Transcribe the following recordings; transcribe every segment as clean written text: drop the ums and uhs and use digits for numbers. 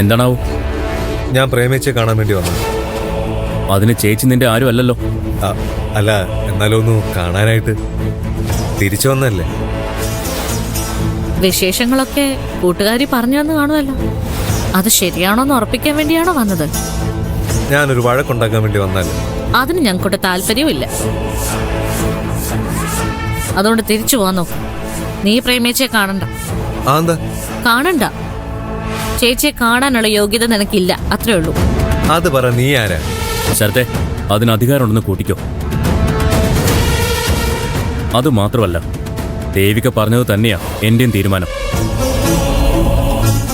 എന്താണാവൂ? ഞാൻ പ്രേമിച്ചെ കാണാൻ വേണ്ടി വന്നു. അതിന് ചേച്ചി നിന്റെ ആരും അല്ലല്ലോ. അല്ല, എന്നാലും ഒന്ന് കാണാനായിട്ട് തിരിച്ചു വന്നല്ലേ. വിശേഷങ്ങളൊക്കെ കൂട്ടുകാരി പറഞ്ഞു തന്നു കാണുമല്ലോ. അത് ശരിയാണോന്ന് ഉറപ്പിക്കാൻ വേണ്ടിയാണോ വന്നത്? ഞാനൊരു വഴക്കുണ്ടാക്കാൻ വേണ്ടി വന്നാൽ അതിന് ഞങ്ങൾക്കൊട്ട് താല്പര്യമില്ല. അതുകൊണ്ട് തിരിച്ചു പോവാൻ നോക്കും. നീ പ്രേമിച്ചെ കാണണ്ട. കാണണ്ട. ചേച്ചിയെ കാണാനുള്ള യോഗ്യത നിനക്കില്ല, അത്രേ ഉള്ളൂ. അത് പറ, നീ ആരാ? ശരത്തെ, അതിന് അധികാരമുണ്ടെന്ന് കൂട്ടിക്കോ. അതുമാത്രമല്ല, ദേവിക പറഞ്ഞത് തന്നെയാ എന്റെയും തീരുമാനം.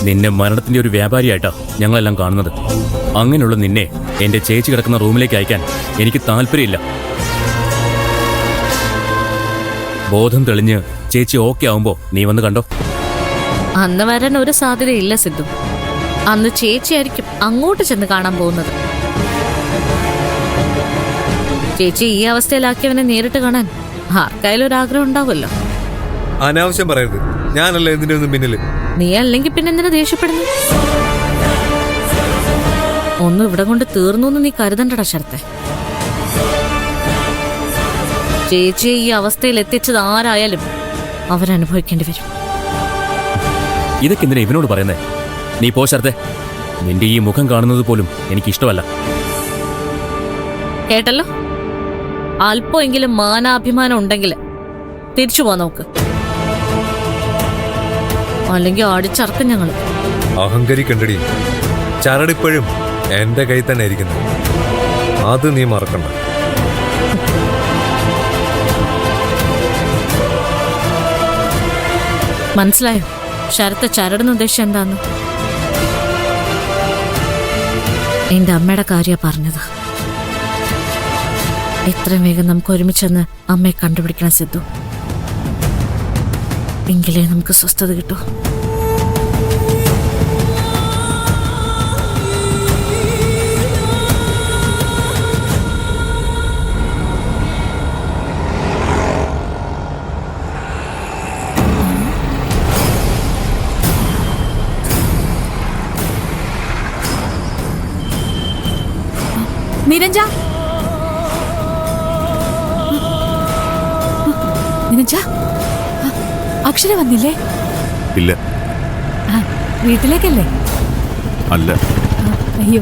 നിന്നെ മരണത്തിന്റെ ഒരു വ്യാപാരിയായിട്ടാ ഞങ്ങളെല്ലാം കാണുന്നത്. അങ്ങനെയുള്ള നിന്നെ എന്റെ ചേച്ചി കിടക്കുന്ന റൂമിലേക്ക് അയക്കാൻ എനിക്ക് താല്പര്യമില്ല. ബോധം തെളിഞ്ഞ് ചേച്ചി ഓക്കെ ആവുമ്പോ നീ വന്ന് കണ്ടോ. അന്ന് വരാൻ ഒരു സാധ്യതയില്ല സിദ്ധു. അന്ന് ചേച്ചിയായിരിക്കും അങ്ങോട്ട് ചെന്ന് കാണാൻ പോകുന്നത്. ചേച്ചി ഈ അവസ്ഥയിലാക്കിയവനെ നേരിട്ട് കാണാൻ ആർക്കായാലും ഒരു ആഗ്രഹം ഉണ്ടാവുമല്ലോ. അനാവശ്യം പറയരുത്. ഞാനല്ല എന്തിന്റെ ഒന്നും പിന്നില്. നീ അല്ലെങ്കിൽ പിന്നെ എന്തിനാ ദേഷ്യപ്പെടുന്നു? ഒന്നും ഇവിടെ കൊണ്ട് തീർന്നു എന്ന് നീ കരുതണ്ടടാ ശരത്തെ. ചേച്ചിയെ ഈ അവസ്ഥയിൽ എത്തിച്ചത് ആരായാലും അവരനുഭവിക്കേണ്ടി വരും. ഇതൊക്കെ എന്തിനാ ഇവനോട് പറയുന്നേ? നീ പോ ശരത്തെ. നിന്റെ ഈ മുഖം കാണുന്നത് പോലും എനിക്കിഷ്ടമല്ല. കേട്ടല്ലോ, അല്പമെങ്കിലും മാനാഭിമാനം ഉണ്ടെങ്കിൽ തിരിച്ചു പോവാൻ നോക്ക്. അല്ലെങ്കിൽ അടിച്ചറക്കും ഞങ്ങള്. അഹങ്കരിക്കണ്ടടി. ചരടിപ്പോഴും എന്റെ കൈ തന്നെ ഇരിക്കുന്നു. അത് നീ മറക്കണ്ട. മനസ്സിലായോ ശരത്ത് ചരടുന്ന ഉദ്ദേശം എന്താന്ന്? എന്റെ അമ്മയുടെ കാര്യ പറഞ്ഞത്. എത്രയും വേഗം നമുക്ക് ഒരുമിച്ചെന്ന് അമ്മയെ കണ്ടുപിടിക്കണം സിദ്ധു. എങ്കിലേ നമുക്ക് സ്വസ്ഥത കിട്ടൂ. നിരഞ്ജ, നിരഞ്ജ, അക്ഷര വന്നില്ലേ? ഇല്ല. വീട്ടിലേക്കല്ലേ? അല്ല. അയ്യോ,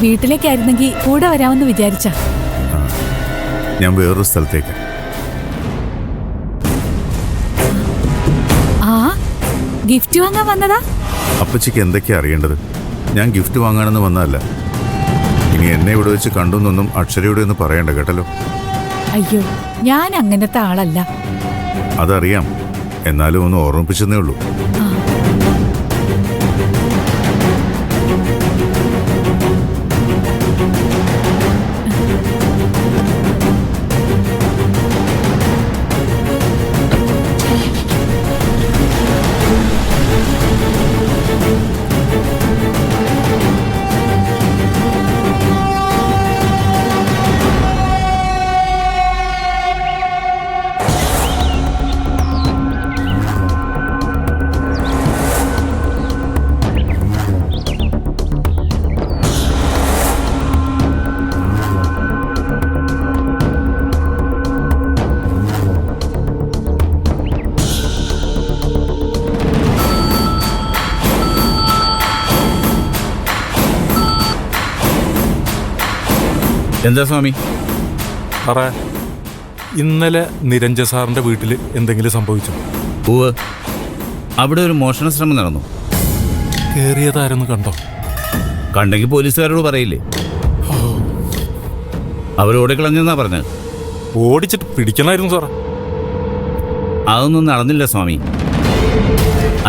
വീട്ടിലേക്കായിരുന്നെങ്കിൽ കൂടെ വരാമെന്ന് വിചാരിച്ച. ഞാൻ വേറൊരു സ്ഥലത്തേക്ക്. ആ, ഗിഫ്റ്റ് വാങ്ങാൻ വന്നതാ? അപ്പച്ചിക്ക് എന്തൊക്കെയാ അറിയേണ്ടത്? ഞാൻ ഗിഫ്റ്റ് വാങ്ങാനെന്ന് വന്നതല്ല. ഇനി എന്നെ ഇവിടെ വെച്ച് കണ്ടുന്നൊന്നും അക്ഷരയോടെ ഒന്ന് പറയണ്ട കേട്ടല്ലോ. അയ്യോ, ഞാൻ അങ്ങനത്തെ ആളല്ല. അതറിയാം, എന്നാലും ഒന്ന് ഓർമ്മിപ്പിച്ചെന്നേ ഉള്ളൂ. എന്താ സ്വാമി? പറ. ഇന്നലെ നിരഞ്ജ സാറിന്റെ വീട്ടിൽ എന്തെങ്കിലും സംഭവിച്ചോ? പൂവ്, അവിടെ ഒരു മോഷണ ശ്രമം നടന്നു. കേറിയതാരെന്ന് കണ്ടോ? കണ്ടെങ്കിൽ പോലീസുകാരോട് പറയില്ലേ? അവരോടിക്കളഞ്ഞെന്നാ പറഞ്ഞത്. ഓടിച്ചിട്ട് പിടിക്കണമായിരുന്നു സാറേ. അതൊന്നും നടന്നില്ല സ്വാമി.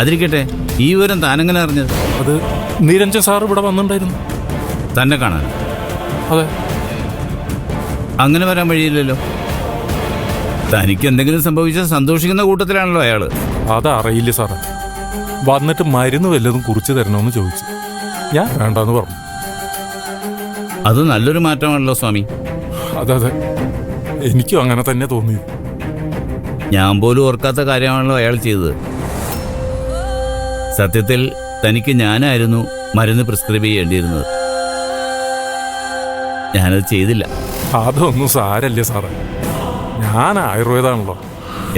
അതിരിക്കട്ടെ, ഈ വിവരം താനെങ്ങനെ അറിഞ്ഞത്? അത് നിരഞ്ജൻ സാർ ഇവിടെ വന്നിട്ടുണ്ടായിരുന്നു. തന്നെ കാണാൻ? അതെ. അങ്ങനെ വരാൻ വഴിയില്ലല്ലോ. തനിക്ക് എന്തെങ്കിലും സംഭവിച്ചാൽ സന്തോഷിക്കുന്ന കൂട്ടത്തിലാണല്ലോ അയാള്. അതറിയില്ല സാറേ. വന്നിട്ട് മരുന്ന് വല്ലതും കുറിച്ച് തരണമെന്ന് ചോദിച്ചു. ഞാൻ വേണ്ടെന്ന് പറഞ്ഞു. അത് നല്ലൊരു മാറ്റമാണല്ലോ സ്വാമി. അതെ, എനിക്കും അങ്ങനെ തന്നെ തോന്നി. ഞാൻ പോലും ഓർക്കാത്ത കാര്യമാണല്ലോ അയാൾ ചെയ്തത്. സത്യത്തിൽ തനിക്ക് ഞാനായിരുന്നു മരുന്ന് പ്രിസ്ക്രൈബ് ചെയ്യേണ്ടിയിരുന്നത്. ഞാനത് ചെയ്തില്ല. അതൊന്നും സാരല്ലേ സാറേ, ഞാൻ ആയുർവേദമാണല്ലോ.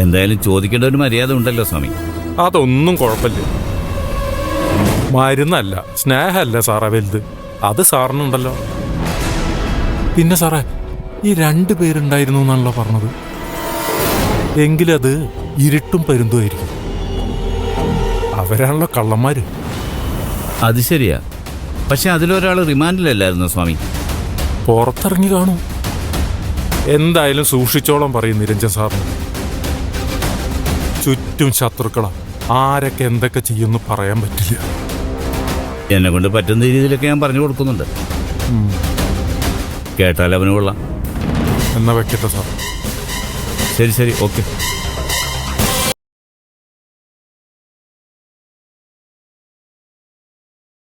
എന്തായാലും ചോദിക്കേണ്ട ഒരു മര്യാദ ഉണ്ടല്ലോ സ്വാമി. അതൊന്നും കുഴപ്പമില്ല. മരുന്നല്ല സ്നേഹമല്ല സാറേ വലുത്, അത് സാറിനുണ്ടല്ലോ. പിന്നെ സാറേ, ഈ 2 പേരുണ്ടായിരുന്നു എന്നാണല്ലോ പറഞ്ഞത്. എങ്കിലത് ഇരുട്ടും പരുന്തുമായിരിക്കും. അവരാണല്ലോ കള്ളന്മാര്. അത് ശരിയാ. പക്ഷെ അതിലൊരാൾ റിമാൻഡിലല്ലായിരുന്നു സ്വാമി. പുറത്തിറങ്ങി കാണും. എന്തായാലും സൂക്ഷിച്ചോളം പറയും നിരഞ്ജൻ സാറിന്. ചുറ്റും ശത്രുക്കളാ, ആരൊക്കെ എന്തൊക്കെ ചെയ്യുമെന്ന് പറയാൻ പറ്റില്ല. എന്നെ കൊണ്ട് പറ്റുന്ന രീതിയിലൊക്കെ ഞാൻ പറഞ്ഞു കൊടുക്കുന്നുണ്ട്. കേട്ടാൽ അവന് കൊള്ളാം. എന്നാ വെക്കട്ടെ സാർ. ശരി ശരി, ഓക്കെ.